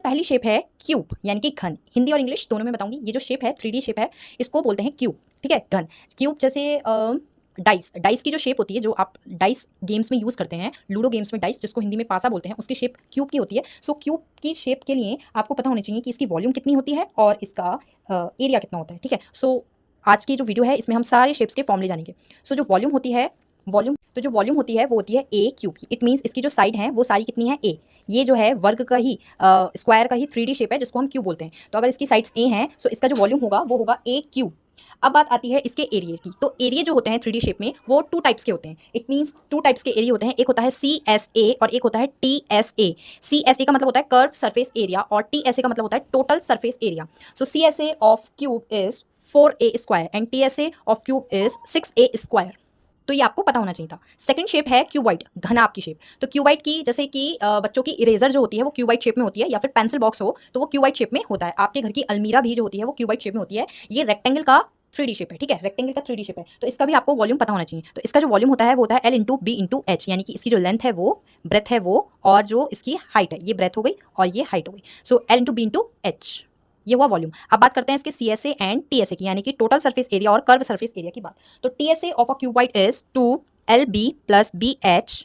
पहली शेप है क्यूब यानी कि घन। हिंदी और इंग्लिश दोनों में बताऊंगी। ये जो शेप है 3D शेप है, इसको बोलते हैं क्यूब। ठीक है, घन। क्यूब जैसे डाइस की जो शेप होती है, जो आप डाइस गेम्स में यूज़ करते हैं, लूडो गेम्स में डाइस, जिसको हिंदी में पासा बोलते हैं, उसकी शेप क्यूब की होती है। सो क्यूब की शेप के लिए आपको पता होना चाहिए कि इसकी वॉल्यूम कितनी होती है और इसका एरिया कितना होता है। ठीक है, सो आज की जो वीडियो है इसमें हम सारे शेप्स के फॉर्मूले जानेंगे। सो जो वॉल्यूम होती है वो होती है ए क्यूब की। इट मीन्स इसकी जो साइड है वो सारी कितनी है, ए। ये जो है वर्ग का ही स्क्वायर का ही 3D शेप है, जिसको हम क्यूब बोलते हैं। तो अगर इसकी साइड्स ए हैं, सो इसका जो वॉल्यूम होगा वो होगा ए क्यूब। अब बात आती है इसके एरिया की। तो एरिया जो होते हैं 3D शेप में वो 2 टाइप्स के होते हैं। इट मीन्स 2 टाइप्स के एरिया होते हैं। एक होता है CSA और एक होता है TSA। CSA का मतलब होता है कर्व सरफेस एरिया और TSA का मतलब होता है total surface area. So CSA of cube is 4A square and TSA of cube is 6A square. तो ये आपको पता होना चाहिए था। सेकंड शेप है क्यूबाइड, घना आपकी शेप। तो क्यूबाइड की जैसे कि बच्चों की इरेजर जो होती है वो क्यूबाइड शेप में होती है, या फिर पेंसिल बॉक्स हो तो वो क्यूबाइड शेप में होता है। आपके घर की अलमीरा भी जो होती है वो क्यूबाइड शेप में होती है। ये रेक्टेंगल का 3D शेप है। ठीक है, रेक्टेंगल का 3D शेप है, तो इसका भी आपको वॉल्यूम पता होना चाहिए। तो इसका जो वॉल्यूम होता है वो होता है L into B into H, यानी कि इसकी जो लेंथ है वो, ब्रेथ है वो, और जो इसकी हाइट है, ये ब्रेथ हो गई और ये हाइट हो गई। So L into B into H, ये हुआ वॉल्यूम। अब बात करते हैं इसके CSA एंड TSA की, यानी कि टोटल सरफेस एरिया और कर्व सरफेस एरिया की बात। तो TSA of a cuboid is 2LB plus BH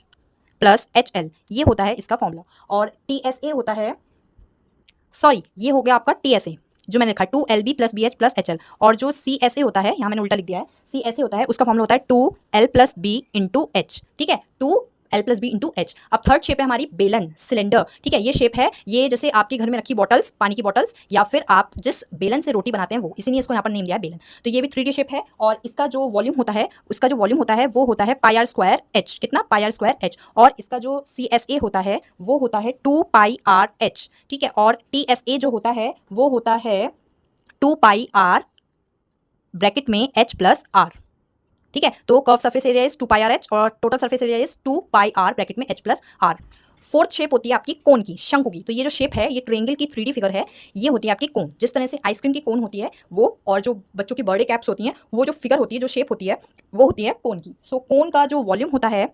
plus HL, ये होता है इसका फॉर्मूला। और TSA होता है, सॉरी ये हो गया आपका TSA जो मैंने लिखा 2LB plus BH plus HL, और जो CSA होता है, यहाँ मैंने उल्टा लिख दिया है, CSA होता है उसका फॉर्मूला होता है 2L plus B into H। ठीक है, 2L plus B into H। अब थर्ड शेप है हमारी बेलन, सिलेंडर। ठीक है, ये शेप है, ये जैसे आपके घर में रखी बॉटल्स, पानी की बॉटल्स, या फिर आप जिस बेलन से रोटी बनाते हैं वो, इसीलिए इसको यहाँ पर नेम दिया है बेलन। तो ये भी 3D शेप है और इसका जो वॉल्यूम होता है, उसका जो वॉल्यूम होता है वो होता है पाई आर स्क्वायर एच। कितना, पाई आर स्क्वायर एच। और इसका जो CSA होता है वो होता है 2 पाई आर एच। ठीक है, और TSA जो होता है वो होता है 2 पाई आर ब्रैकेट में H प्लस R। ठीक है, तो curve surface area is 2 pi r h और total surface area is 2 pi r bracket में H plus R। Fourth shape होती है आपकी कोन की, शंकु की। तो ये जो शेप है, ये ट्रायंगल की 3D फिगर है, ये होती है आपकी कोन। जिस तरह से आइसक्रीम की कोन होती है वो, और जो बच्चों की बर्थडे कैप्स होती हैं, वो जो फिगर होती है, जो शेप होती है, वो होती है कोन की। सो कोन का जो वॉल्यूम होता है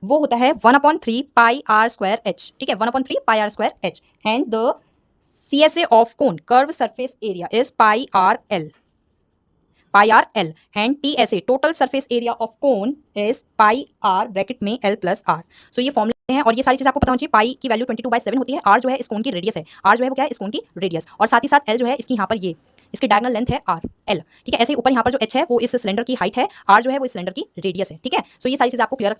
वो होता है 1/3 पाई आर स्क्वायर एच। ठीक है, 1/3 pi r square h. And the CSA of cone curve surface area is pi r l, and TSA total surface area of cone is pi r bracket में L plus R। सो ये फॉर्मूले हैं और ये सारी चीजें आपको पता होनी चाहिए। पाई की वैल्यू 22/7 होती है। R जो है इस कोन की रेडियस है, R जो है वो क्या है, इस कोन की रेडियस, और साथ ही साथ L जो है इसकी यहाँ पर ये इसकी डायगोनल लेंथ है R L। ठीक है, ऐसे ऊपर यहाँ पर जो H है वो इस सिलेंडर की हाइट है, R जो है वो इस सिलेंडर की रेडियस है। ठीक है, सो ये सारी चीजें आपको क्लियर